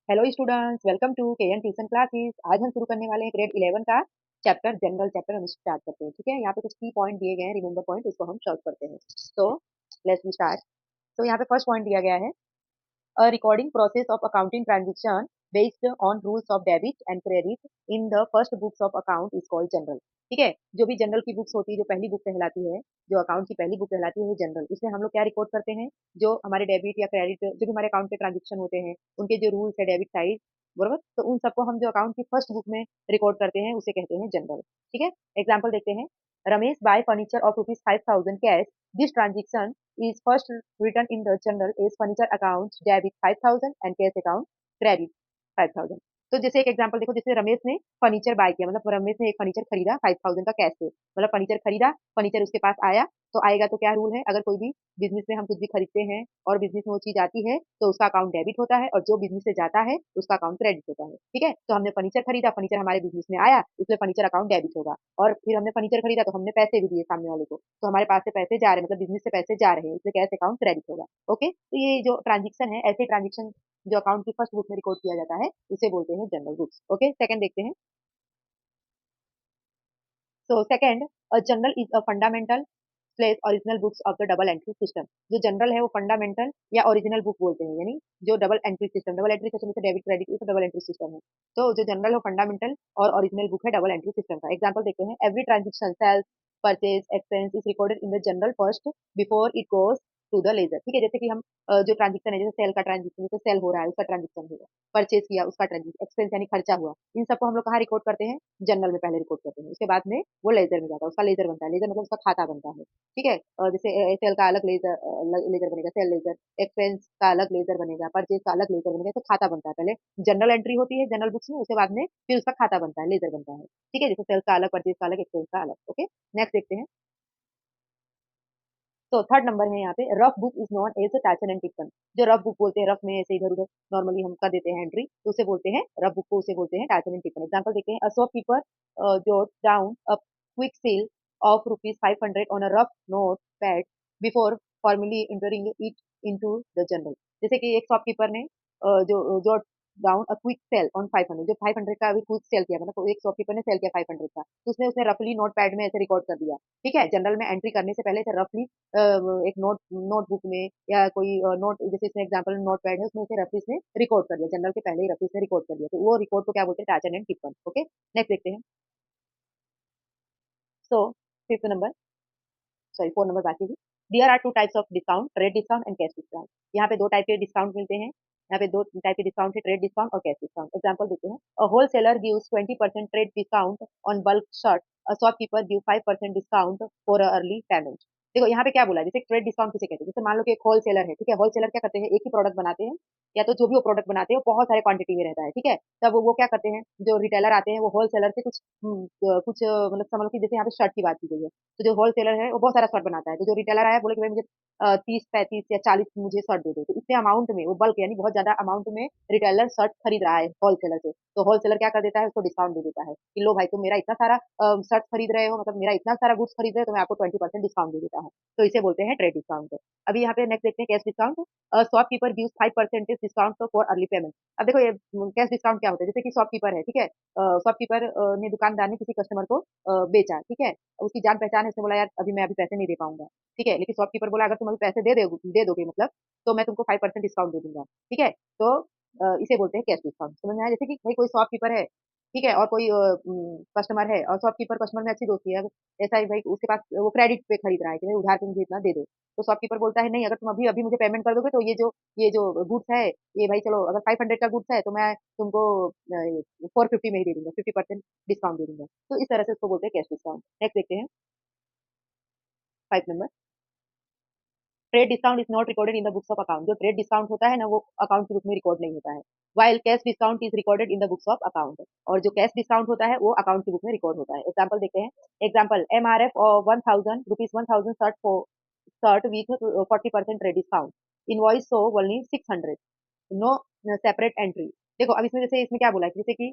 Hello students, welcome to KN tuition classes. आज हम शुरू करने वाले हैं ग्रेड 11 का चैप्टर जनरल चैप्टर। हम स्टार्ट करते हैं। ठीक है, यहाँ पे कुछ की पॉइंट दिए गए हैं, रिमेंबर पॉइंट, उसको हम सॉल्व करते हैं। तो लेट्स स्टार्ट। तो यहाँ पे फर्स्ट पॉइंट दिया गया है, a recording process of accounting transaction based on rules of debit and credit in the first books of account is called general। ठीक है, जो भी जनरल की बुक्स होती है, जो पहली बुक कहलाती है, जो अकाउंट की पहली बुक कहलाती है, वो जनरल। इसमें हम लोग क्या रिकॉर्ड करते हैं? जो हमारे डेबिट या क्रेडिट, जो भी हमारे अकाउंट के ट्रांजेक्शन होते हैं, उनके जो रूल्स है डेबिट साइड, बरोबर, तो उन सबको हम जो अकाउंट की फर्स्ट बुक में रिकॉर्ड करते हैं उसे कहते हैं जनरल। ठीक है, एग्जाम्पल देखते हैं। Ramesh bye furniture of ₹5,000 cash. This transaction is first written in the journal as furniture account debit 5,000 and cash account credit 5,000। तो जैसे एक एग्जांपल देखो, जैसे रमेश ने फर्नीचर बाय किया, मतलब रमेश ने एक फर्नीचर खरीदा 5,000 का कैश से, मतलब फर्नीचर खरीदा, फर्नीचर उसके पास आया। तो आएगा तो क्या रूल है, अगर कोई भी बिजनेस में हम कुछ भी खरीदते हैं और बिजनेस में वो चीज आती है तो उसका अकाउंट डेबिट होता है, और जो बिजनेस से जाता है उसका अकाउंट क्रेडिट होता है। ठीक है, तो हमने फर्नीचर खरीदा, फर्नीचर हमारे बिजनेस में आया, इसलिए फर्नीचर अकाउंट डेबिट होगा। और फिर हमने फर्नीचर खरीदा तो हमने पैसे भी दिए सामने वाले को, तो हमारे पास से पैसे जा रहे हैं, मतलब बिजनेस से पैसे जा रहे हैं, इसलिए कैश अकाउंट क्रेडिट होगा। ओके, तो ये जो ट्रांजेक्शन है, ऐसे ट्रांजेक्शन जो अकाउंट की फर्स्ट बुक में रिकॉर्ड किया जाता है, उसे बोलते हैं जनरल बुक्स। ओके, सेकंड देखते हैं। So second, a general is a fundamental place original books of the double entry system. जो जनरल है वो फंडामेंटल या ओरिजिनल बुक बोलते हैं, यानी जो double entry system, double entry system से डेबिट क्रेडिट, तो डबल एंट्री सिस्टम है। तो जो जनरल है फंडामेंटल और ओरिजिनल बुक है डबल एंट्री सिस्टम का। एग्जांपल देखते हैं। Every transaction, sales, purchase, expense is recorded in the journal first before it goes to the ledger. ठीक है, जैसे कि हम जो ट्रांजेक्शन है, जैसे सेल का ट्रांजेक्शन, जैसे सेल हो रहा है उसका ट्रांजेक्शन होगा, परचेज किया उसका ट्रांजेक्शन, एक्सपेंस यानी खर्चा हुआ, इन सबको हम लोग कहाँ रिकॉर्ड करते हैं? जनरल में पहले रिकॉर्ड करते हैं, उसके बाद में वो लेजर में जाता है, उसका लेजर बनता है। लेजर मतलब उसका खाता बनता है। ठीक है, जैसे सेल का अलग लेजर, लेजर बनेगा सेल लेजर, एक्सपेंस का अलग लेजर बनेगा, परचेज का अलग लेजर बनेगा। तो खाता बनता है, पहले जनरल एंट्री होती है जनरल बुक्स में, उसके बाद में फिर उसका खाता बनता है, लेजर बनता है। ठीक है, जैसे सेल का अलग, परचेज का अलग, एक्सपेंस का अलग। ओके, नेक्स्ट देखते हैं। तो थर्ड नंबर है यहाँ पे, rough book is known as टैचन एंड टिप्पण। जो रफ बुक बोलते हैं, रफ में ऐसे इधर उधर नॉर्मली हम कर देते हैं एंट्री, तो उसे बोलते हैं रफ बुक को, उसे बोलते हैं टैचन एंड टिप्पण। एग्जांपल देखते हैं। A shopkeeper jot down a quick sale of ₹500 on a rough note pad before formally entering it into the journal. जैसे कि एक शॉपकीपर ने jot down a quick sale on 500, जो 500 का अभी क्विक सेल किया, मतलब एक शॉपकीपर ने सेल किया 500 का, तो उसने उसने रफली नोट पैड में ऐसे रिकॉर्ड कर दिया। ठीक है, जनरल में एंट्री करने से पहले से रफली एक नोटबुक में या कोई नोट, जैसे इसमें एग्जांपल नोट पैड है, उसमें उसे रफली इसने रिकॉर्ड कर दिया, जनरल के पहले ही रफली इसने रिकॉर्ड कर दिया, तो वो रिकॉर्ड को क्या बोलते हैं? टैचन एंड टिप्पण। ओके, नेक्स्ट देखते हैं। So fifth number, sorry 4 number बाकी थी। There are two types of discount, trade discount and cash discount. यहाँ पे दो टाइप के डिस्काउंट मिलते हैं। यहाँ पे दो टाइप के डिस्काउंट है, ट्रेड डिस्काउंट और कैश डिस्काउंट। एग्जांपल देते हैं। अ wholesaler gives 20% trade discount on bulk shirt. A shopkeeper give 5% discount for early payment. देखो यहाँ पे क्या बोला है, जैसे ट्रेड डिस्काउंट किसे कहते हैं? जैसे मान लो कि एक होलसेलर है, ठीक है, होलसेलर क्या करते हैं? एक ही प्रोडक्ट बनाते हैं, या तो जो भी वो प्रोडक्ट बनाते हैं वो बहुत सारे क्वांटिटी में रहता है। ठीक है, तब वो क्या करते हैं, जो रिटेलर आते हैं वो होलसेलर से कुछ मतलब समझ लो कि जैसे यहाँ पे शर्ट की बात की गई है, तो जो होलसेलर है वो बहुत सारा शर्ट बनाता है, तो जो रिटेलर आया बोले कि भाई मुझे 30, 35 या 40 मुझे शर्ट दे दो, तो इतने अमाउंट में वो बल्क यानी बहुत ज्यादा अमाउंट में रिटेलर शर्ट खरीद रहा है होलसेलर से, तो होलसेलर क्या कर देता है? उसको डिस्काउंट दे देता है कि लो भाई तुम मेरा इतना सारा शर्ट खरीद रहे हो, मतलब मेरा इतना सारा गुड्स खरीद रहे हो, तो मैं आपको 20% डिस्काउंट दे देता है। तो इसे बोलते हैं ट्रेड डिस्काउंट। अभी यहाँ पे नेक्स्ट देखते हैं cash discount. Shopkeeper gives 5% discount for early payment. अब देखो ये कैश डिस्काउंट क्या होता है? जैसे कि शॉपकीपर है, ठीक है, शॉपकीपर ने, दुकानदार ने किसी कस्टमर को बेचा, ठीक है, उसी जान पहचान है, उसने बोला यार अभी मैं अभी पैसे नहीं दे पाऊंगा। ठीक है, लेकिन शॉपकीपर बोला अगर तुम अभी पैसे दे दोगे मतलब, तो मैं तुमको 5% डिस्काउंट दे दूंगा। ठीक है, तो इसे बोलते हैं कैश डिस्काउंट। समझ में आया? जैसे कि भाई कोई शॉपकीपर है, ठीक है, और कोई कस्टमर है, और शॉपकीपर कस्टमर में अच्छी दोस्ती है, अब ऐसा ही भाई उसके पास वो क्रेडिट पे खरीद रहा है कि भाई उधार पे मुझे इतना दे दो, तो शॉपकीपर बोलता है नहीं, अगर तुम अभी अभी मुझे पेमेंट कर दोगे तो ये जो गुड्स है, ये भाई चलो अगर 500 का गुड्स है तो मैं तुमको 450 में ही दे दूंगा, 50% डिस्काउंट दे दूंगा। तो इस तरह से उसको बोलते हैं कैश डिस्काउंट। नेक्स्ट देखते हैं 5 number. Trade discount is not recorded in the books of account. जो ट्रेड डिस्काउंट होता है ना, वो अकाउंट की बुक में रिकॉर्ड नहीं होता है। While cash discount is recorded in the books of account. और जो कैश डिस्काउंट होता है वो अकाउंट की बुक में रिकॉर्ड होता है। एग्जाम्पल देखते हैं। Example MRF 1000 rupees 1000 shirt with 40% trade discount. Invoice so only 600, no separate entry. देखो अब इसमें जैसे इसमें क्या बोला है, जैसे कि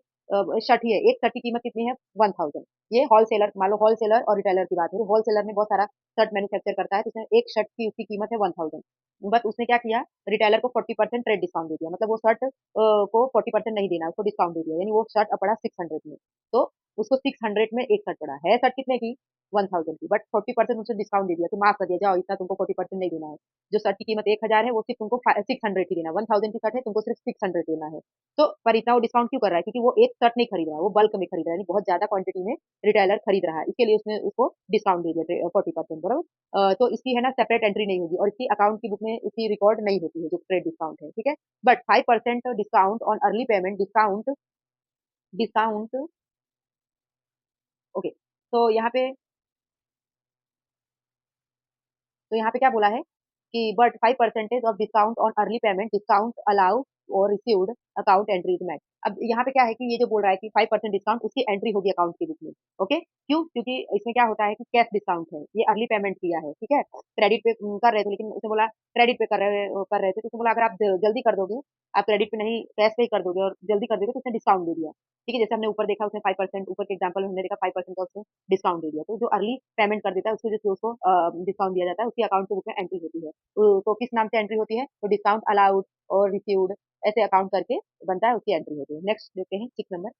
शर्ट ही है, एक शर्ट की कीमत कितनी है 1000। ये होलसेलर, मान लो होलसेलर और रिटेलर की बात है, होलसेलर में बहुत सारा शर्ट मैन्युफैक्चर करता है, तो उसने एक शर्ट की उसकी कीमत है 1000, बट उसने क्या किया, रिटेलर को 40% ट्रेड डिस्काउंट दे दिया, मतलब वो शर्ट को 40% नहीं देना, उसको डिस्काउंट दे दिया, यानी वो शर्ट पड़ा 600 में। तो उसको 600 में एक शर्ट पड़ा है, शर्ट कितने की 1000 की, बट 40% उसने डिस्काउंट दे दिया, तो माफ कर दिया, जाओ इतना तुमको 40% नहीं देना है। जो शर्ट की कीमत 1000 है वो सिर्फ तुमको 600 ही देना है, 1000 की शर्ट है तुमको सिर्फ 600 देना है। तो पर इतना वो डिस्काउंट क्यों कर रहा है, क्योंकि वो एक शर्ट नहीं खरीद रहा है, वो बल्क में खरीद रहा है, यानी बहुत ज्यादा क्वांटिटी में रिटेलर खरीद रहा है, इसके लिए उसने उसको डिस्काउंट दे दिया 40%, बराबर। तो इसकी है ना सेपरेट एंट्री नहीं होगी, और इसकी अकाउंट की बुक में इसकी रिकॉर्ड नहीं होती है जो ट्रेड डिस्काउंट है, ठीक है। But 5% discount on early payment discount, discount, okay. तो यहाँ पे, तो यहाँ पे क्या बोला है कि but 5% off discount on early payment discount allow और received account entry is match. अब यहाँ पे क्या है कि ये जो बोल रहा है कि 5% डिस्काउंट, उसकी एंट्री होगी अकाउंट के बुक में, ओके। क्यों, क्योंकि इसमें क्या होता है कि कैश डिस्काउंट है, ये अर्ली पेमेंट किया है, ठीक है। क्रेडिट पे कर रहे थे, लेकिन उसने बोला क्रेडिट पे कर रहे थे, तो उसने बोला अगर आप जल्दी कर दोगे, आप क्रेडिट पे नहीं कैश पे ही कर दोगे और जल्दी कर दोगे, तो उसने डिस्काउंट दे दिया, ठीक है। जैसे हमने ऊपर देखा, उसने 5%, ऊपर के एग्जाम्पल में हमने देखा 5% का उसने डिस्काउंट दे दिया, तो जो अर्ली पेमेंट कर देता है उसको, जैसे उसको डिस्काउंट दिया जाता है, उसकी अकाउंट के बुक में एंट्री होती है। तो किस नाम से एंट्री होती है, तो डिस्काउंट अलाउड और रिसीव्ड, ऐसे अकाउंट करके बनता है, उसकी एंट्री होती है। नेक्स्ट देखते हैं 6 number.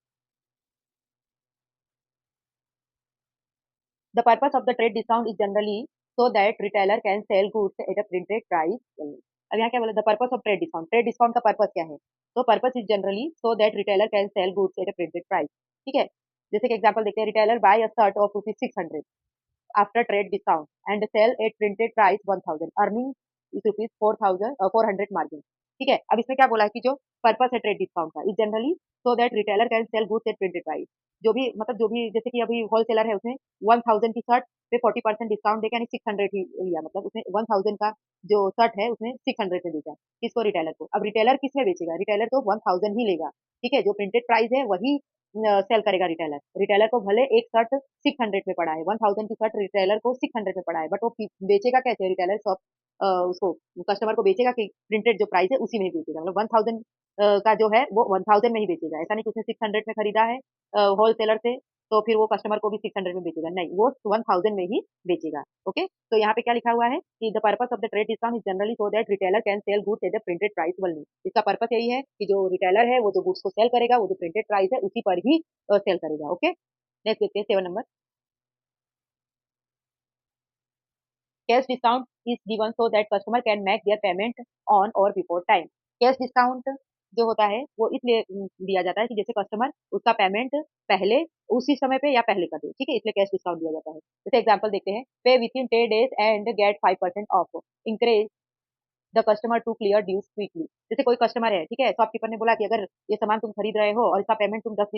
The purpose of the trade discount is generally so that retailer can sell goods at a printed price. अब यहाँ क्या बोला, the purpose of trade discount का पर्पस क्या है, तो purpose is generally so that retailer can sell goods at a printed price, ठीक है। जैसे कि एग्जांपल देखते हैं, retailer buy a shirt of ₹600 after trade discount and sell at printed price 1000, earning ₹400 margin, ठीक है। अब इसमें क्या बोला है कि जो पर्पस है ट्रेड डिस्काउंट का, is generally so that retailer can sell goods eight printed price. जो भी मतलब जो भी, जैसे कि अभी होलसेलर है, उसने 1000 की शर्ट पे 40% डिस्काउंट देकर यानी 600 ही लिया, मतलब उसने 1000 का जो शर्ट है उसने 600 में बेचा, किसको, रिटेलर को। अब रिटेलर किसमें बेचेगा, रिटेलर तो 1000 ही लेगा, ठीक है। जो प्रिंटेड प्राइस है वही सेल करेगा रिटेलर। रिटेलर को भले एक शर्ट 600 में पड़ा है, 1000 की शर्ट रिटेलर को 600 में पड़ा है, बट वो बेचेगा कैसे, रिटेलर शॉप उसको कस्टमर को बेचेगा कि प्रिंटेड जो प्राइस है उसी में ही बेचेगा, मतलब 1000 का जो है वो 1000 में ही बेचेगा, ऐसा नहीं कि उसने 600 में खरीदा है होलसेलर से, तो फिर वो कस्टमर को भी 600 में बेचेगा, नहीं, वो 1000 में ही बेचेगा, ओके। तो यहाँ पे क्या लिखा हुआ है कि the purpose of the trade discount is generally so that retailer can sell goods at the printed price only. इसका पर्पस यही है कि जो रिटेलर है वो जो गुड्स को सेल करेगा, वो जो प्रिंटेड प्राइस है उसी पर ही सेल करेगा, ओके। नेक्स्ट देखते हैं 7 number. Cash discount is given so that customer can make their payment on और बिफोर टाइम। कैश डिस्काउंट जो होता है वो इसलिए दिया जाता है कि जैसे कस्टमर उसका पेमेंट पहले उसी समय पे या पहले कर दे, ठीक है, इसलिए कैश डिस्काउंट दिया जाता है। जैसे एग्जांपल देखते हैं, pay within 10 days and get 5% off, encourage the customer to clear dues quickly. जैसे कोई कस्टमर है, ठीक है, शॉपकीपर ने बोला कि अगर ये सामान तुम खरीद रहे हो और इसका पेमेंट तुम 10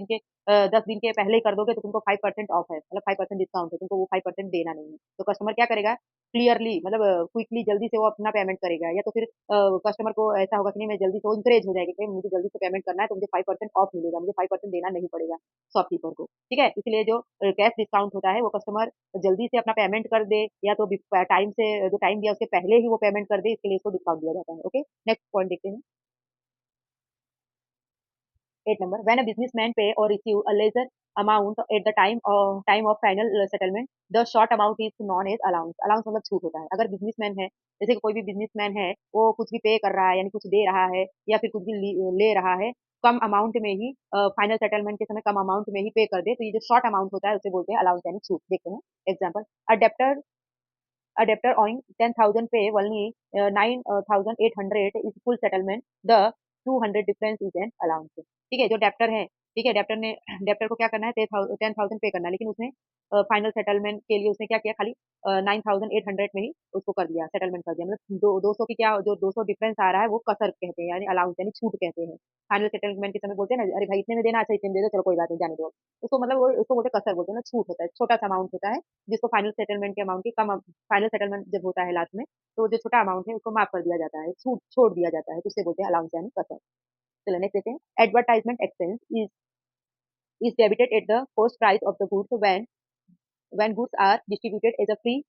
दिन के पहले ही कर दोगे, तो तुमको 5% ऑफ है, मतलब 5% डिस्काउंट है, तुमको वो 5% देना नहीं है। तो कस्टमर क्या करेगा, क्लियरली मतलब क्विकली जल्दी से वो अपना पेमेंट करेगा, या तो फिर कस्टमर को ऐसा होगा कि नहीं, मैं जल्दी से, वो इंकरेज हो जाएगी कि मुझे जल्दी से पेमेंट करना है, तो मुझे 5% ऑफ मिलेगा, मुझे 5% देना नहीं पड़ेगा शॉपकीपर को, ठीक है। इसलिए जो कैश डिस्काउंट होता है वो कस्टमर जल्दी से अपना पेमेंट कर दे, या तो टाइम से, जो टाइम दिया उसके पहले ही वो पेमेंट कर दे, इसके लिए इसको डिस्काउंट दिया जाता है, ओके। नेक्स्ट पॉइंट देखते हैं 8 number. When a businessman pay or receive a ledger amount at the time of final settlement, the short amount is known as allowance. Allowance मतलब छूट होता है। अगर बिजनेसमैन है, जैसे कि कोई भी बिजनेसमैन है, वो कुछ भी पे कर रहा है, यानी कुछ दे रहा है या फिर कुछ भी ले रहा है कम अमाउंट में ही, फाइनल सेटलमेंट के समय कम अमाउंट में ही पे कर दे, तो ये जो शॉर्ट अमाउंट होता है उसे बोलते हैं अलाउंस, यानी छूट। देखते हैं example, adapter adapter owing 10,000 pay only 9,800 is full settlement, the 200 difference is an allowance। ठीक है, जो डेप्टर है, ठीक है, डेप्टर ने, डेप्टर को क्या करना है, 10,000 पे करना है, लेकिन उसने फाइनल सेटलमेंट के लिए उसने क्या किया, खाली 9,800 में ही उसको कर दिया, सेटलमेंट कर दिया, मतलब 200 की क्या, जो 200 डिफरेंस आ रहा है वो कसर कहते हैं, यानी अलाउंस, यानी छूट कहते हैं। फाइनल सेटलमेंट के समय बोलते हैं ना, अरे भाई इतने में देना, अच्छा इतने में दे दो, चलो कोई बात नहीं, जाने दो। उसको मतलब वो उसको बोलते हैं कसर, बोलते हैं ना, छूट होता है, छोटा सा अमाउंट होता है जिसको फाइनल सेटलमेंट के अमाउंट की कम, फाइनल सेटलमेंट जब होता है लास्ट में, तो जो छोटा अमाउंट है उसको माफ कर दिया जाता है, छूट छोड़ दिया जाता है, तो उससे बोलते हैं अलाउंस यानी कसर। चलो नेक्स्ट देते हैं, advertisement expense is debited at the cost price of the goods when goods are distributed as a free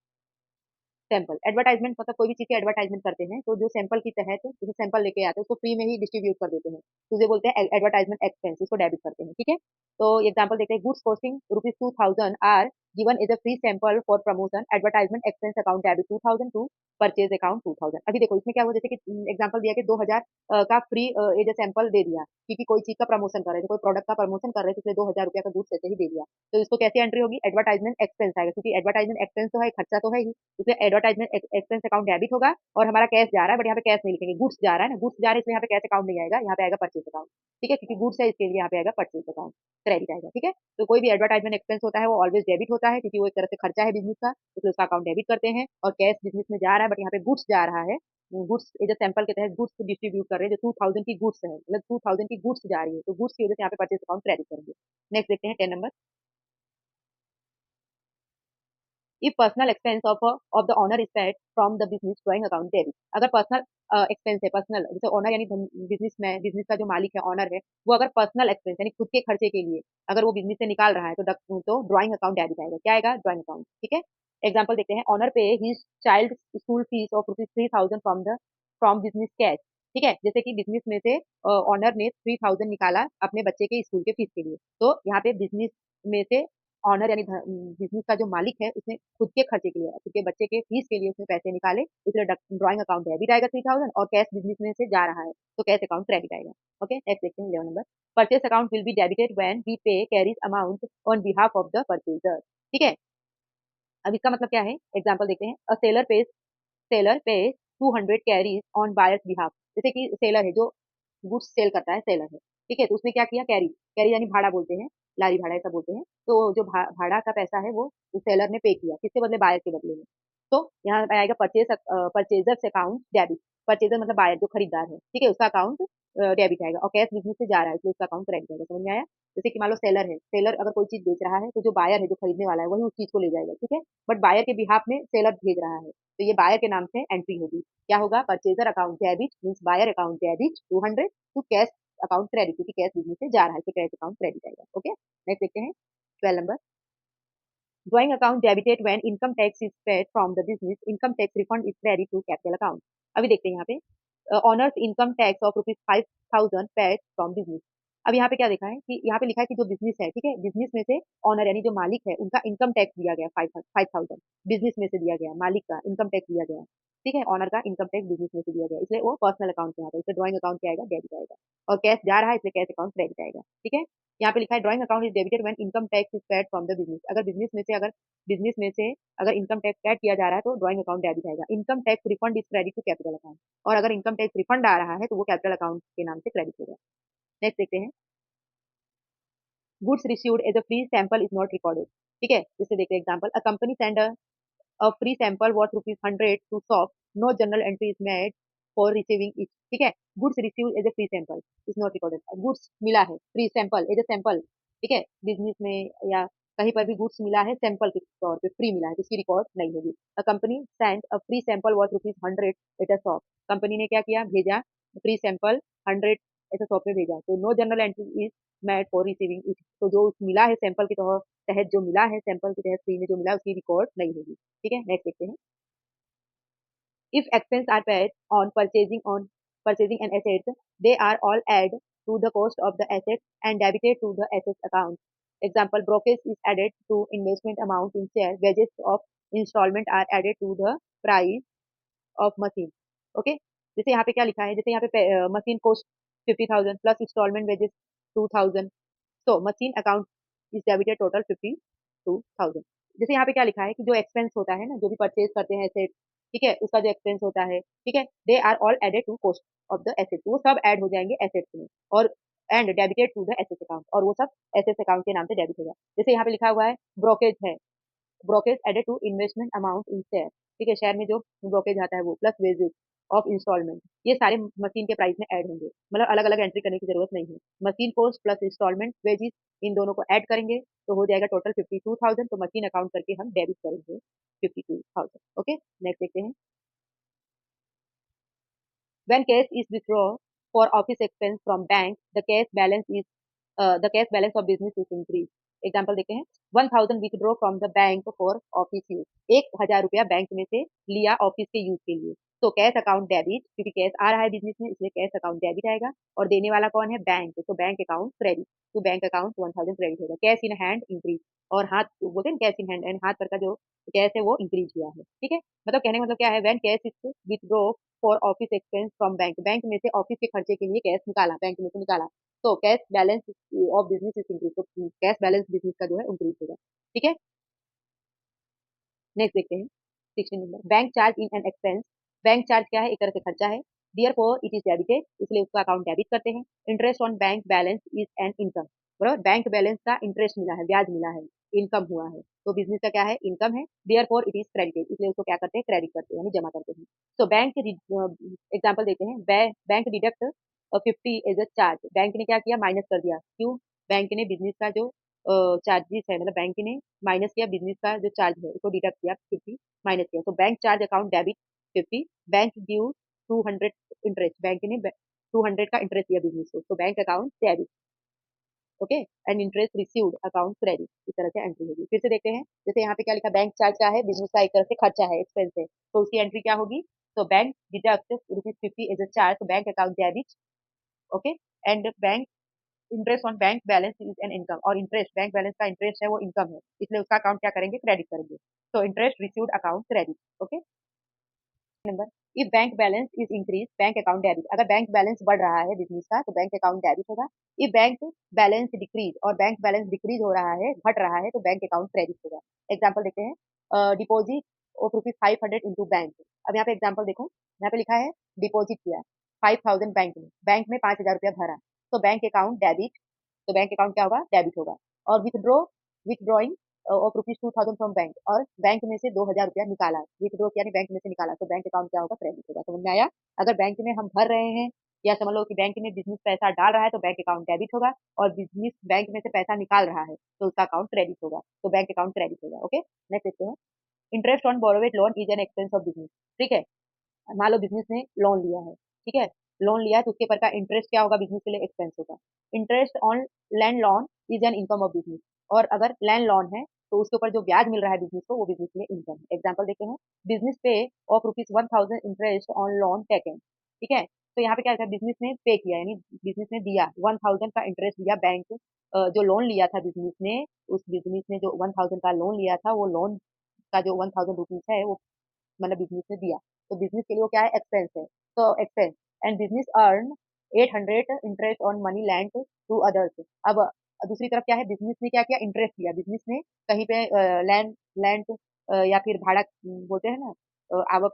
sample advertisement मतलब कोई भी चीज की एडवर्टाइजमेंट करते हैं तो जो सैंपल की तहत जैसे सैंपल लेके आते हैं उसको फ्री में ही डिस्ट्रीब्यूट कर देते हैं, तो उसे बोलते हैं एडवर्टाइजमेंट एक्सपेंस, इसको डेबिट करते हैं, ठीक है। तो एग्जांपल देखते हैं, goods costing ₹2000 are given as a free sample for promotion, advertisement expense account debit 2000 to purchase account 2000। अभी देखो इसमें क्या हुआ, जैसे कि एग्जांपल दिया कि 2000 का फ्री एज अ सैंपल दे दिया, क्योंकि कोई चीज का प्रमोशन कर रहे थे, कोई प्रोडक्ट का प्रमोशन कर रहे थे, इसलिए 2000 रुपया का गुड्स ऐसे ही दे दिया। तो इसको कैसे एंट्री होगी, एडवर्टाइजमेंट एक्सपेंस आएगा, क्योंकि एडवर्टाइजमेंट एक्सपेंस तो है, खर्चा तो है ही, इसलिए एडवर्टाइजमेंट एक्सपेंस अकाउंट डेबिट होगा और हमारा कैश जा रहा है, बट यहाँ पे कैश नहीं लिखेंगे, गुड्स जा रहा है ना, गुड्स जा रहा है, इसलिए यहाँ पे कैश अकाउंट नहीं आएगा, यहाँ पे आएगा परचेज अकाउंट, ठीक है, क्योंकि गुड्स है इसके लिए यहाँ पे आएगा परचेज अकाउंट, क्रेडिट आएगा, ठीक है। तो कोई भी एडवर्टाइजमेंट एक्सपेंस होता है वो ऑलवेज डेबिट होता है, क्योंकि वो एक तरह से खर्चा है बिजनेस का, इसलिए उसका अकाउंट डेबिट करते हैं। और कैश बिजनेस में जा रहा है, बट यहाँ पे गुड्स जा रहा है, गुड्स एज अ सैंपल के तहत गुड्स को डिस्ट्रीब्यूट कर रहे हैं, जो 2000 की गुड्स है, मतलब 2000 की गुड्स जा रही है, तो गुड्स की वजह से यहाँ पे परचेज अकाउंट क्रेडिट करेंगे। नेक्स्ट देखते हैं 10 number, if personal expense of the owner is paid from the business drawing account debit, अगर पर्सनल एक्सपेंस है, पर्सनल जैसे ओनर यानी बिजनेस में, बिजनेस का जो मालिक है, ओनर है, वो अगर पर्सनल एक्सपेंस यानी खुद के खर्चे के लिए अगर वो बिजनेस से निकाल रहा है तो ड्राइंग अकाउंट डेबिट आएगा, क्या आएगा, ड्राइंग अकाउंट, ठीक है। एग्जाम्पल देखते हैं, ओनर पे his child school fees of ₹3000 from business cash, ठीक है, जैसे कि बिजनेस में से ओनर ने 3000 निकाला अपने बच्चे के स्कूल के फीस के लिए, तो यहाँ पे बिजनेस में से ऑनर यानी बिजनेस का जो मालिक है उसने खुद के खर्चे के लिए, खुद के बच्चे के फीस के लिए उसने पैसे निकाले, इसलिए ड्राइंग अकाउंट डेबिट आएगा 3000, और कैश बिजनेस में से जा रहा है तो कैश अकाउंट क्रेडिट आएगा। ओके, नेक्स्ट देखते हैं 11 number, purchase account will be debited when we pay carriage amount on behalf of the purchaser, ठीक है। अब इसका मतलब क्या है, एग्जाम्पल देखते हैं, अ सेलर पे 200 कैरीज ऑन बायर्स बिहाफ, जैसे कि सेलर है जो गुड्स सेल करता है, सेलर है, ठीक है, तो उसने क्या किया, कैरी, कैरी यानी भाड़ा बोलते हैं, लारी भाड़ा ऐसा बोलते हैं, तो जो भाड़ा का पैसा है वो सेलर ने पे किया, किसके बदले, बायर के बदले में, तो यहाँ पे आएगा परचेजर्स अकाउंट डेबिट, परचेजर मतलब बायर जो खरीदार है, ठीक है, उसका अकाउंट डेबिट आएगा, और कैश बिजनेस से जा रहा है इसलिए उसका अकाउंट क्रेडिट आएगा, समझ में आया। जैसे कि मान लो सेलर है, सेलर अगर कोई चीज बेच रहा है तो जो बायर है, जो खरीदने वाला है, वही उस चीज को ले जाएगा, ठीक है, बट बायर के बिहाफ में सेलर भेज रहा है, तो ये बायर के नाम से एंट्री होगी, क्या होगा, purchaser account debit means buyer account debit 200 to cash account credit, क्योंकि कैश बिजनेस से जा रहा है तो कैश अकाउंट क्रेडिट आएगा। ओके, नेक्स्ट देखते हैं 12 number, drawing account debited when income tax is paid from the business, income tax refund is credit to capital account. अभी देखते हैं यहाँ पे, owner's income tax of ₹5000 paid from business. अब यहाँ पे क्या देखा है कि यहाँ पे लिखा है कि जो बिजनेस है, ठीक है, बिजनेस में से ऑनर यानी जो मालिक है उनका इनकम टैक्स दिया गया 5000, बिजनेस में से दिया गया, मालिक का इनकम टैक्स दिया गया, ठीक है, ऑनर का इनकम टैक्स बिजनेस में से दिया गया, इसलिए वो पर्सनल अकाउंट में आता है, इसलिए ड्राइंग अकाउंट क्या आएगा, डेबिट आएगा, और कैश जा रहा है इसलिए कैश अकाउंट क्रेडिट आएगा, ठीक है। यहाँ पे लिखा है drawing account is debited when income tax is paid from the business, अगर बिजनेस में से अगर इनकम टैक्स ऐड किया जा रहा है तो ड्राइंग अकाउंट डेबिट आएगा, income tax refund is credit to capital account, और अगर इनकम टैक्स रिफंड आ रहा है तो वो कैपिटल अकाउंट के नाम से क्रेडिट होगा। नेक्स्ट देखते हैं, goods received as a free sample is not recorded, ठीक है, जैसे देखते हैं example, a company send a free sample worth ₹100 to shop, no journal entry is made for receiving it, ठीक है, goods received as a free sample is not recorded, goods मिला है free sample as a sample, ठीक है, business में या कहीं पर भी गुड्स मिला है सैंपल के तौर पे, फ्री मिला है तो इसकी रिकॉर्ड नहीं होगी। A company send a free sample worth ₹100 at a shop, company ने क्या किया, भेजा free sample 100 at a shop में भेजा, तो no journal entry is made for receiving it, तो जो मिला है सैंपल के तहत जो मिला है, सैंपल के तहत फ्री में जो मिला है उसकी रिकॉर्ड नहीं होगी, ठीक है। नेक्स्ट देखते हैं, if expense are paid on purchasing an asset, they are all add to the cost of the asset and debited to the assets account. Example, brokerage is added to investment amount in share, wages of installment are added to the price of machine, okay, जैसे यहाँ पे क्या लिखा है, जैसे यहाँ पे machine cost 50,000 plus instalment wages 2000, तो machine account is debited total 52,000। जैसे यहाँ पे क्या लिखा है कि जो एक्सपेंस होता है ना, जो भी परचेज करते हैं एसेट, ठीक है, उसका जो एक्सपेंस होता है, ठीक है, they are all added to cost of the asset, वो सब ऐड हो जाएंगे एसेट्स में, और and debited to the asset account, और वो सब एसेट अकाउंट के नाम से डेबिट होगा। जैसे यहाँ पे लिखा हुआ है ब्रोकेज है, brokerage added to investment amount in share, ठीक है, शेयर में जो ब्रोकेज आता है वो, प्लस वेजेस ऑफ इंस्टॉलमेंट, ये सारे मशीन के प्राइस में ऐड होंगे, मतलब अलग अलग एंट्री करने की जरूरत नहीं है, machine cost plus instalment wages इन दोनों को ऐड करेंगे तो हो जाएगा टोटल 52,000, तो मशीन अकाउंट करके हम डेबिट करेंगे 52,000। ओके, नेक्स्ट देखते हैं, when cash is withdrawn for office expense from bank, the cash balance of business is increased, example देखते हैं, 1000 withdraw from the bank for office use, 1000 रुपया बैंक में से लिया ऑफिस के यूज के लिए। तो कैश अकाउंट डेबिट, क्योंकि कैश आ रहा है बिजनेस में इसलिए कैश अकाउंट डेबिट आएगा, और देने वाला कौन है, बैंक, तो बैंक अकाउंट क्रेडिट, तो बैंक अकाउंट 1000 क्रेडिट होगा। कैश इन हैंड इंक्रीज, और हाथ बोलते हैं कैश इन हैंड, एंड हाथ पर का जो कैश है वो इंक्रीज हुआ है, ठीक है। मतलब कहने का मतलब क्या है, when cash is withdraw for office expense from bank, bank में से ऑफिस के खर्चे के लिए कैश निकाला, बैंक में से निकाला, तो cash balance of business is increase, तो कैश बैलेंस बिजनेस का जो है इंक्रीज होगा, ठीक है। नेक्स्ट देखते हैं 16 number, bank charge in an expense, bank charge क्या है, एक तरह से खर्चा है, therefore it is debited, इसलिए उसका अकाउंट डेबिट करते हैं। Interest on bank balance is an income, बराबर, बैंक बैलेंस का इंटरेस्ट मिला है, ब्याज मिला है, इनकम हुआ है, तो बिजनेस का क्या है, इनकम है, therefore it is credited, इसलिए उसको क्या करते हैं, क्रेडिट करते हैं, यानी जमा करते हैं। तो बैंक एग्जाम्पल देते हैं, bank deduct 50 as a charge, bank ने क्या किया, माइनस कर दिया, क्यों, बैंक ने बिजनेस का जो चार्जेस है, मतलब बैंक ने माइनस किया बिजनेस का जो चार्ज है उसको डिडक्ट किया 50, माइनस किया, तो bank charge account debit 50, bank due 200 interest, bank ने 200 का इंटरेस्ट दिया बिजनेस को, तो bank account debit, okay, and interest received account credit, इस तरह से एंट्री होगी। फिर से देखते हैं, जैसे यहाँ पे क्या लिखा, बैंक चार्ज क्या है, बिजनेस का एक तरह से खर्चा है, एक्सपेंस है, तो उसकी एंट्री क्या होगी, तो bank deduct ₹50 as a charge, तो bank account debit, okay, and bank interest on bank balance is an income, और इंटरेस्ट बैंक बैलेंस का इंटरेस्ट है वो इनकम है, इसलिए उसका अकाउंट क्या करेंगे, क्रेडिट करेंगे, तो interest received account credit, okay. Number, if bank balance is increase bank account debit, अगर बैंक बैलेंस बढ़ रहा है बिजनेस का तो बैंक अकाउंट डेबिट होगा। इफ बैंक बैलेंस डिक्रीज, और बैंक बैलेंस डिक्रीज हो रहा है, घट रहा है, तो बैंक अकाउंट क्रेडिट होगा। एग्जाम्पल देखते हैं, डिपॉजिट ऑफ ₹500 इंटू बैंक, अब यहाँ पे एग्जाम्पल देखो, यहाँ पे लिखा है डिपॉजिट किया 5000 बैंक में 5000 रुपया भरा, तो बैंक अकाउंट डेबिट, तो बैंक अकाउंट क्या होगा, डेबिट होगा। और विथड्रॉइंग ऑफ ₹2000 फ्रॉम बैंक, और बैंक में से 2000 रुपया निकाला, विथड्रॉ यानी बैंक में से निकाला, तो बैंक अकाउंट क्या होगा, क्रेडिट होगा। समझ में आया, अगर बैंक में हम भर रहे हैं, या समझ लो कि बैंक में बिजनेस पैसा डाल रहा है तो बैंक अकाउंट डेबिट होगा, और बिजनेस बैंक में से पैसा निकाल रहा है तो उसका अकाउंट क्रेडिट होगा, तो बैंक अकाउंट क्रेडिट होगा, ओके। नेक्स्ट देखते हैं, interest on borrowed loan is an expense of business, ठीक है, मान लो बिजनेस ने लोन लिया है, ठीक है, लोन लिया है तो उसके ऊपर का इंटरेस्ट क्या होगा, बिजनेस के लिए एक्सपेंस होगा। Interest on land loan is an income of business, और अगर लैंड लोन है तो उसके ऊपर जो ब्याज मिल रहा है बिजनेस को, वो बिजनेस के लिए इनकम है। एग्जाम्पल देखते हैं, बिजनेस पे of ₹1000 interest on loan taken, ठीक है, तो यहाँ पे क्या है, बिजनेस ने पे किया, यानी बिजनेस ने दिया 1000 का इंटरेस्ट दिया बैंक, जो लोन लिया था बिजनेस ने, उस बिजनेस ने जो 1000 का लोन लिया था, वो लोन का जो 1000 रुपीज है वो मतलब बिजनेस ने दिया, तो बिजनेस के लिए वो क्या है, एक्सपेंस है, तो expense, and business earn 800 interest on money lend to others. अब दूसरी तरफ क्या है, बिजनेस ने क्या किया, इंटरेस्ट दिया, बिजनेस ने कहीं पे लैंड लैंड या फिर भाड़ा बोलते हैं ना, आवक,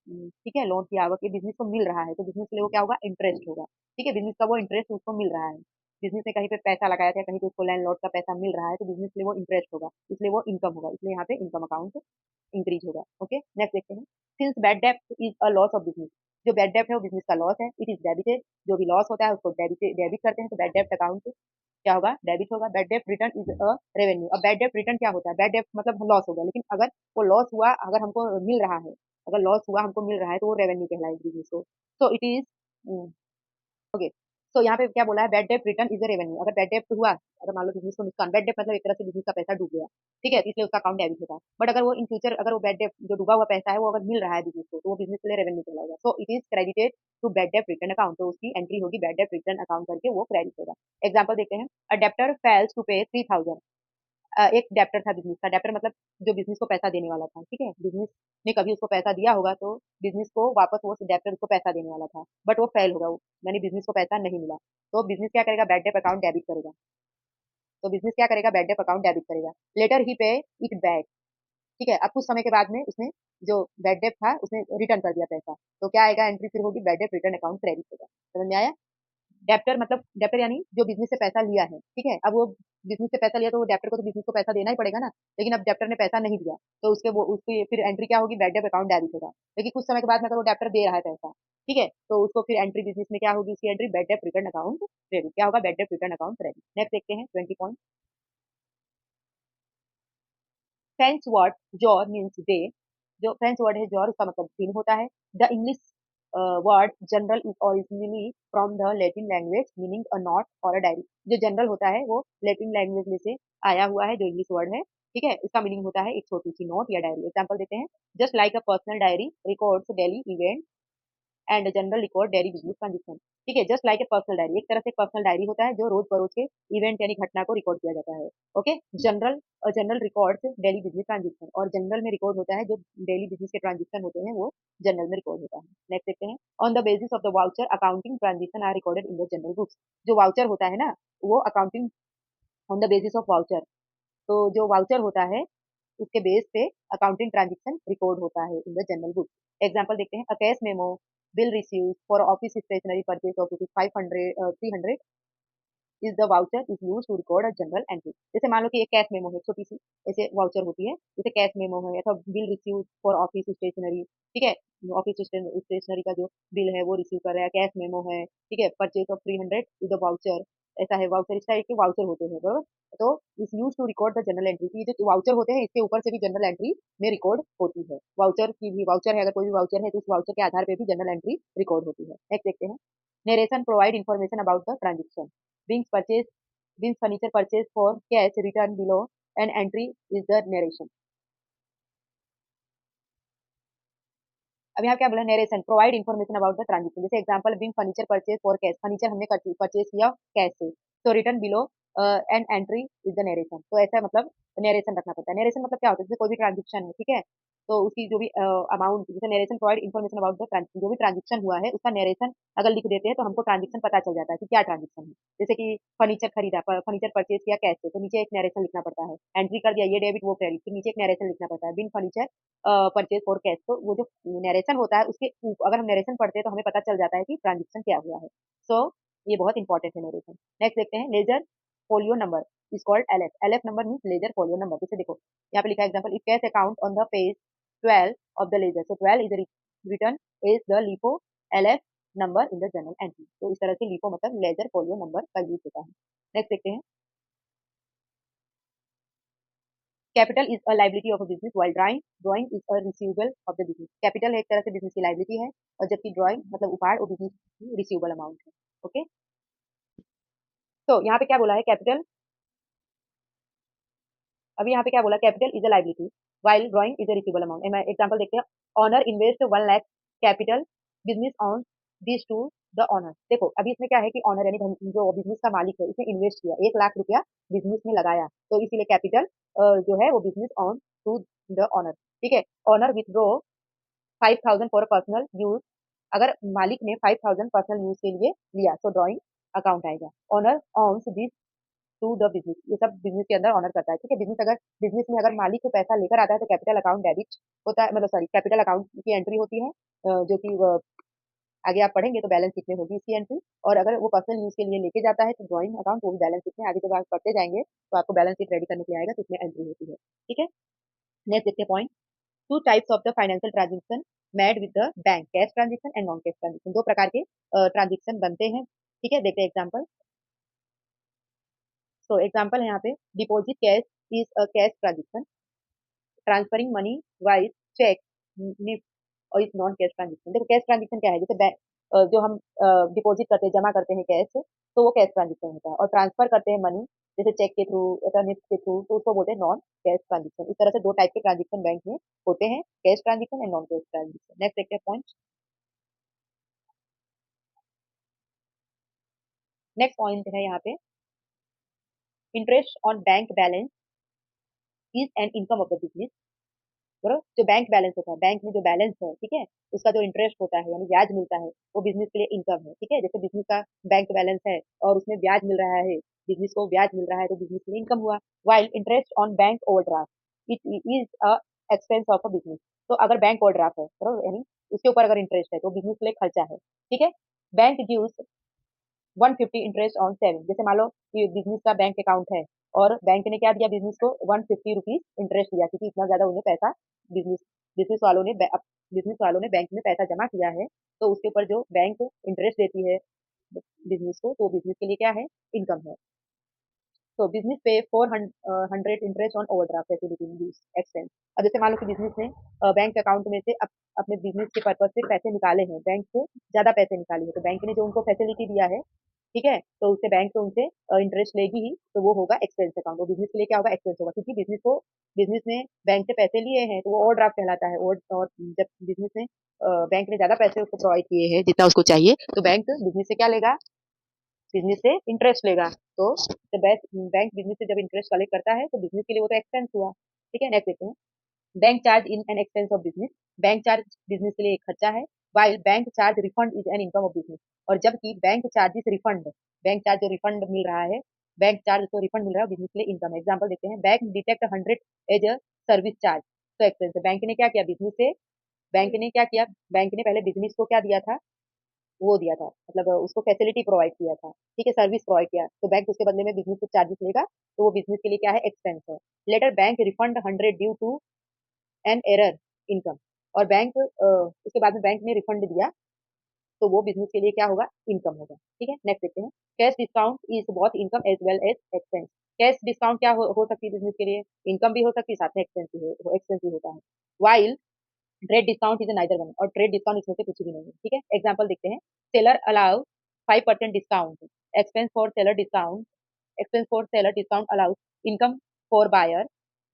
ठीक है, लोन की आवक ये बिजनेस को मिल रहा है, तो बिजनेस के लिए वो क्या होगा, इंटरेस्ट होगा, ठीक है, बिजनेस का वो इंटरेस्ट उसको मिल रहा है, बिजनेस ने कहीं पे पैसा लगाया था, कहीं पे उसको लैंड लॉर्ड का पैसा मिल रहा है, तो बिजनेस के लिए वो इंटरेस्ट होगा, इसलिए वो इनकम होगा, इसलिए यहाँ पे इनकम अकाउंट इंक्रीज होगा, ओके। नेक्स्ट देखते हैं, सिंस बैड डेब्ट is a loss of business, जो बैड डेब्ट है वो बिजनेस का लॉस है, इट इज डेबिटेड, जो भी लॉस होता है उसको डेबिट डेबिट करते हैं, तो बैड डेब्ट अकाउंट क्या होगा, डेबिट होगा। बैड डेब्ट रिटर्न इज अ रेवेन्यू, अब बैड डेब्ट रिटर्न क्या होता है, बैड डेब्ट मतलब लॉस हो गया, लेकिन अगर वो लॉस हुआ, अगर हमको मिल रहा है, अगर लॉस हुआ हमको मिल रहा है तो वो रेवेन्यू कहलाएगी बिजनेस को, तो इट इज, ओके। तो यहाँ पे क्या बोला है, बैड डेब्ट रिटर्न इज अ रेवेन्यू, अगर बैड डेब्ट हुआ, अगर मान लो बिजनेस को नुकसान, बैड डेब्ट मतलब एक तरह से बिजनेस का पैसा डूब गया, ठीक है, इसलिए उसका अकाउंट डेबिट होता है, बट अगर वो इन फ्यूचर अगर वो बैड डेब्ट जो डूबा हुआ पैसा है वो अगर मिल रहा है बिजनेस को, तो वो बिजनेस के लिए रेवेन्यू कहलाएगा, so it is credited to bad डेब्ट रिटर्न अकाउंट, तो उसकी एंट्री होगी बैड डेब्ट रिटर्न अकाउंट करके, वो क्रेडिट होगा। एग्जाम्पल देखते हैं, अ डेब्टर फेल्स टू पे 3000, एक डेप्टर था बिजनेस का, डेप्टर मतलब जो बिजनेस को पैसा देने वाला था, ठीक है, बिजनेस ने कभी उसको पैसा दिया होगा तो बिजनेस को वापस वो डेप्टर उसको पैसा देने वाला था, बट वो फेल होगा, वो यानी बिजनेस को पैसा नहीं मिला, तो बिजनेस क्या करेगा, बैड डेप अकाउंट डेबिट करेगा, तो बिजनेस क्या करेगा, बैड डेप अकाउंट डेबिट करेगा। लेटर ही पे इट बैक, ठीक है, अब कुछ समय के बाद में उसने जो बैड डेप था उसने रिटर्न कर दिया पैसा, तो क्या आएगा, एंट्री फिर होगी bad debt return account credit होगा। समझ में आया, डेप्टर मतलब डेप्टर यानी जो बिजनेस से पैसा लिया है, ठीक है, अब वो बिजनेस से पैसा लिया तो वो डेप्टर को तो बिजनेस को पैसा देना ही पड़ेगा ना, लेकिन अब डेप्टर ने पैसा नहीं दिया, तो उसके वो उसकी फिर एंट्री क्या होगी, बैड डेप अकाउंट डेबिट होगा। लेकिन कुछ समय के बाद में अगर वो डेप्टर दे रहा है पैसा, ठीक है, तो उसको फिर एंट्री बिजनेस में क्या होगी, उसकी entry bad debt return account credit, क्या होगा, bad debt return account credit. Next देखते हैं 20 point, French word jaw means day, जो फ्रेंच वर्ड है जॉर उसका मतलब दिन होता है। The English word general is originally from the Latin language meaning a note और अ डायरी। जो जनरल होता है वो लैटिन लैंग्वेज में से आया हुआ है, जो इंग्लिश वर्ड है, ठीक है। इसका मीनिंग होता है एक छोटी सी नोट या डायरी। एग्जांपल देते हैं, just like a personal diary records daily event and general record daily business transaction. ठीक है, just like a personal diary, एक तरह से पर्सनल डायरी होता है जो रोज बरोज के इवेंट यानी घटना को रिकॉर्ड किया जाता है। Okay, general general records daily business transaction, और जनरल में रिकॉर्ड होता है जो डेली बिजनेस के ट्रांजेक्शन होते हैं वो जनरल में रिकॉर्ड होता है। नेक्स्ट देखते हैं, on the basis of the voucher accounting transaction are recorded in the journal books. जो वाउचर होता है ना, वो accounting on the basis of voucher, तो जो वाउचर होता है उसके बेस पे अकाउंटिंग ट्रांजेक्शन रिकॉर्ड होता है in the journal book. Example देखते हैं, a cash memo bill received for office stationery purchase of rupees 500 300 is the voucher is use to record a journal entry. जैसे मान लो कि एक कैश मेमो है, छोटी सी ऐसे वाउचर होती है, जैसे कैश मेमो है अथवा bill receive for office stationery, ठीक है। ऑफिस स्टेशनरी का जो बिल है वो रिसीव कर रहा है, कैश मेमो है, ठीक है। Purchase of 300 is the voucher, ऐसा है वाउचर, इस टाइप के वाउचर होते हैं, बरोबर। तो is use to record the journal entry, की जो वाउचर होते हैं इसके ऊपर से भी जनरल एंट्री में रिकॉर्ड होती है। वाउचर की भी, वाउचर है, अगर कोई भी वाउचर है तो उस वाउचर के आधार पे भी जनरल एंट्री रिकॉर्ड होती है। नेक्स्ट देखते हैं, narration provide information about the transaction being purchase, being furniture purchase for cash return below an entry is the narration. अब यहाँ क्या बोला, narration provide information about the transaction. जैसे example, being furniture purchase for cash, furniture हमने purchase किया cash से, तो return below and entry is the narration. तो ऐसा मतलब नरेशन रखना पड़ता है। नरेशन मतलब क्या होता है, जैसे कोई भी ट्रांजेक्शन है, ठीक है, तो उसकी जो भी अमाउंट, जैसे narration provide information about the transaction, जो भी ट्रांजेक्शन हुआ है उसका नरेशन अगर लिख देते हैं तो हमको ट्रांजेक्शन पता चल जाता है कि क्या ट्रांजेक्शन है। जैसे कि फर्नीचर खरीदा, फर्नीचर परचेज किया कैश से, तो नीचे एक नरेशन लिखना पड़ता है। एंट्री कर दिया ये डेबिट वो क्रेडिट, फिर नीचे एक नरेशन लिखना पड़ता है, बिन फर्नीचर परचेज फॉर कैश। तो वो जो नरेशन होता है उसके अगर हम नरेशन पढ़ते हैं तो हमें पता चल जाता है कि ट्रांजेक्शन क्या हुआ है। सो ये बहुत इंपॉर्टेंट है नरेशन। नेक्स्ट देखते हैं, ledger folio number is called LF. LF number means ledger folio number. जैसे देखो यहाँ पे लिखा है example, if cash account on the page 12 of the ledger, so 12 is written is the लिफो LF number in the journal entry. तो इस तरह से लिफो मतलब लेजर फोलियो नंबर का यूज होता है। नेक्स्ट देखते हैं, capital is a liability of a business while drawing drawing is a receivable of the business. Capital एक तरह से बिजनेस की लाइबिलिटी है, और जबकि ड्राइंग मतलब उपहार वो बिजनेस की रिसीवेबल अमाउंट है। ओके, तो यहाँ पे क्या बोला है, कैपिटल, अभी यहाँ पे क्या बोला, capital is a liability while drawing is a receivable amount. Example देखते हैं, owner invest 1 lakh capital, business on this to the owner. देखो अभी इसमें क्या है कि ऑनर यानी जो बिजनेस का मालिक है इसने इन्वेस्ट किया 1 लाख रुपया बिजनेस में लगाया, तो इसीलिए कैपिटल जो है वो business on to the owner. ठीक है, owner withdraw 5,000 for personal use, अगर मालिक ने 5,000 पर्सनल यूज के लिए लिया तो ड्रॉइंग अकाउंट आएगा। Owner owns this to the business, ये सब बिजनेस के अंदर ऑनर करता है। ठीक है, बिजनेस में अगर मालिक को पैसा लेकर आता है तो कैपिटल अकाउंट डेबिट होता है, मतलब सॉरी कैपिटल अकाउंट की एंट्री होती है, जो कि आगे आप पढ़ेंगे तो बैलेंस शीट में होगी इसकी एंट्री। और अगर वो पर्सनल यूज के लिए लेके जाता है तो ड्रॉइंग अकाउंट वो भी बैलेंस शीट में, आगे जब आप पढ़ते जाएंगे तो आपको बैलेंस शीट रेडी करने के लिए आएगा तो इसमें एंट्री होती है। ठीक है, नेक्स्ट देखते हैं point, to types of the financial transaction made with the bank, cash transaction and non cash transaction. दो प्रकार के ट्रांजेक्शन बनते हैं। ठीक है, देखते हैं एग्जाम्पल। तो एग्जाम्पल है यहाँ पे, deposit cash is a cash transaction, transferring money via cheque NEFT or is non cash transaction. देखो कैश ट्रांजेक्शन क्या है, जैसे बैंक जो हम डिपॉजिट करते हैं, जमा करते हैं कैश, तो वो कैश ट्रांजेक्शन होता है। और ट्रांसफर करते हैं मनी जैसे चेक के थ्रू या निफ्ट के थ्रू, तो उसको बोलते हैं नॉन कैश ट्रांजेक्शन। इस तरह से दो टाइप के ट्रांजेक्शन बैंक में होते हैं, cash transaction and non cash transaction. Next देखते हैं पॉइंट, नेक्स्ट पॉइंट है यहाँ पे, interest on bank balance is an income of the business. बरोबर, जो बैंक बैलेंस होता है, बैंक में जो बैलेंस है, ठीक है, उसका जो इंटरेस्ट होता है यानी ब्याज मिलता है, वो बिजनेस के लिए इनकम है। ठीक है, जैसे बिजनेस का बैंक बैलेंस है और उसमें ब्याज मिल रहा है, बिजनेस को ब्याज मिल रहा है तो बिजनेस के लिए इनकम हुआ। While interest on bank overdraft it is a expense of a business. तो अगर बैंक ओवरड्राफ्ट है, बरोबर, यानी उसके ऊपर अगर इंटरेस्ट है तो बिजनेस के लिए खर्चा है। ठीक है, bank gives 150 interest on saving. जैसे मान लो कि बिजनेस का बैंक अकाउंट है और बैंक ने क्या दिया बिजनेस को, 150 रुपीज इंटरेस्ट दिया, क्योंकि इतना ज्यादा उन्हें पैसा बिजनेस बिजनेस वालों ने बिजनेस वालों ने बैंक में पैसा जमा किया है, तो उसके ऊपर जो बैंक इंटरेस्ट देती है बिजनेस को, तो बिजनेस के लिए क्या है, इनकम है। तो बिजनेस पे 400 interest on overdraft facility use expense. अब जैसे मान लो कि बिजनेस ने बैंक अकाउंट में से अपने बिजनेस के पर्पज से पैसे निकाले हैं, बैंक से ज्यादा पैसे निकाले हैं, तो बैंक ने जो उनको फैसिलिटी दिया है, ठीक है, तो उससे बैंक तो उनसे इंटरेस्ट लेगी ही, तो वो होगा एक्सपेंस अकाउंट। वो बिजनेस के लिए क्या होगा, एक्सपेंस होगा, क्योंकि बिजनेस ने बैंक से पैसे लिए हैं, तो वो ओवरड्राफ्ट कहलाता है। और जब बिजनेस ने बैंक ने ज्यादा पैसे उसको प्रोवाइड किए हैं जितना उसको चाहिए, तो बैंक बिजनेस से क्या लेगा, बिजनेस से इंटरेस्ट लेगा। तो जब बैंक बिजनेस से जब इंटरेस्ट कलेक्ट करता है, तो बिजनेस के लिए वो तो एक्सपेंस हुआ। ठीक है, नेक्स्ट देखते हैं। Bank charge in an expense of business. Bank charge business के लिए एक खर्चा है, while bank charge refund is an income of business. और जबकि bank charges refund, bank charge जो रिफंड मिल रहा है, बैंक चार्ज तो रिफंड मिल रहा है, बिजनेस के लिए इनकम है। एग्जाम्पल देखते हैं, bank deduct 100 as a service charge, तो एक्सपेंस है। बैंक ने क्या किया, बिजनेस से बैंक ने क्या किया, बैंक ने पहले बिजनेस को क्या दिया था, वो दिया था, मतलब उसको फैसिलिटी प्रोवाइड किया था, ठीक है, सर्विस प्रोवाइड किया, तो बैंक उसके बदले में बिजनेस से चार्जेस लेगा, तो वो बिजनेस के लिए क्या है, एक्सपेंस है। Later bank refund 100 due to an error income, और बैंक उसके बाद में बैंक ने रिफंड दिया, तो वो बिजनेस के लिए क्या होगा, इनकम होगा। ठीक है, नेक्स्ट देखते हैं। Cash discount is both income as well as expense. Cash discount क्या हो सकती है बिजनेस के लिए, इनकम भी हो सकती है, साथ में एक्सपेंस भी होता है। While trade discount is neither one, और ट्रेड डिस्काउंट इसमें से कुछ भी नहीं है। ठीक है, एग्जांपल देखते हैं। Seller allow 5% discount, expense for seller discount, expense for seller discount allows income for buyer,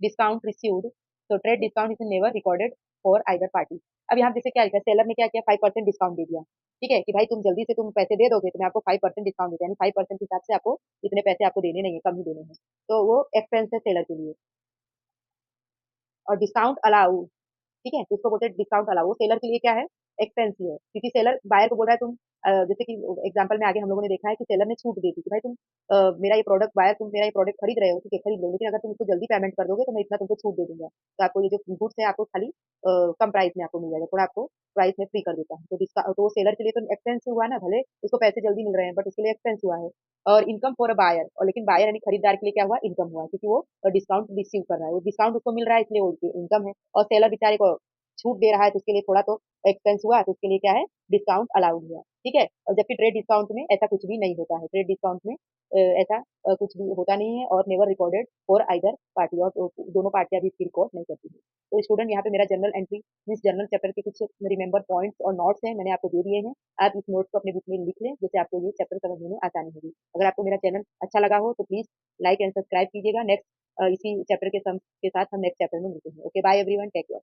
discount received, so trade discount is never recorded for either party। अब यहाँ जैसे क्या लिखा है, सेलर ने क्या किया, 5% डिस्काउंट दे दिया, ठीक है, कि भाई तुम जल्दी से तुम पैसे दे दोगे तो मैं आपको 5% डिस्काउंट देता, यानी 5% के हिसाब से आपको इतने पैसे आपको देने नहीं है, कम ही देने हैं, तो वो एक्सपेंस है सेलर के लिए। और डिस्काउंट अलाउ, ठीक है, तो उसको बोलते हैं डिस्काउंट अलाउ, वो सेलर के लिए क्या है, एक्सपेंस ही है, क्योंकि सेलर बायर को बोल रहा है तुम जैसे कि एग्जांपल में आगे हम लोगों ने देखा है कि सेलर ने छूट दी थी कि भाई तुम मेरा ये प्रोडक्ट, बायर तुम मेरा ये प्रोडक्ट खरीद रहे हो, ठीक है, खरीद लो, लेकिन अगर तुम इसको जल्दी पेमेंट कर दोगे तो मैं इतना तुमको छूट दे दूंगा, तो आपको ये जो गुड्स है आपको खाली कम प्राइस में आपको मिल जाएगा, थोड़ा आपको प्राइस में फ्री कर देता है। तो वो सेलर के लिए तो एक्सपेंस हुआ ना, भले उसको पैसे जल्दी मिल रहे हैं, बट उसके लिए एक्सपेंस हुआ है। और इनकम फॉर अ बायर, और लेकिन बायर यानी खरीदार के लिए क्या हुआ, इनकम हुआ, क्योंकि वो डिस्काउंट रिसीव कर रहा है, वो डिस्काउंट उसको मिल रहा है, इसलिए वो इनकम है। और सेलर बेचारे को छूट दे रहा है, तो उसके लिए थोड़ा तो एक्सपेंस हुआ, तो उसके लिए क्या है, डिस्काउंट अलाउड हुआ। ठीक है, और जबकि ट्रेड डिस्काउंट में ऐसा कुछ भी नहीं होता है, ट्रेड डिस्काउंट में ऐसा कुछ भी होता नहीं है, और never recorded for either party, और दोनों पार्टियां भी इसकी रिकॉर्ड नहीं करती है। तो स्टूडेंट यहाँ पे मेरा journal entry mean journal chapter के कुछ रिमेंबर पॉइंट्स और नोट्स हैं, मैंने आपको दे दिए हैं, आप इस नोट्स को अपने बुक में लिख लें, जिससे आपको ये चैप्टर समझने में आसानी होगी। अगर आपको मेरा चैनल अच्छा लगा हो तो प्लीज लाइक एंड सब्सक्राइब कीजिएगा। नेक्स्ट इसी चैप्टर के साथ हम नेक्स्ट चैप्टर में मिलते हैं। Okay, bye everyone, take care.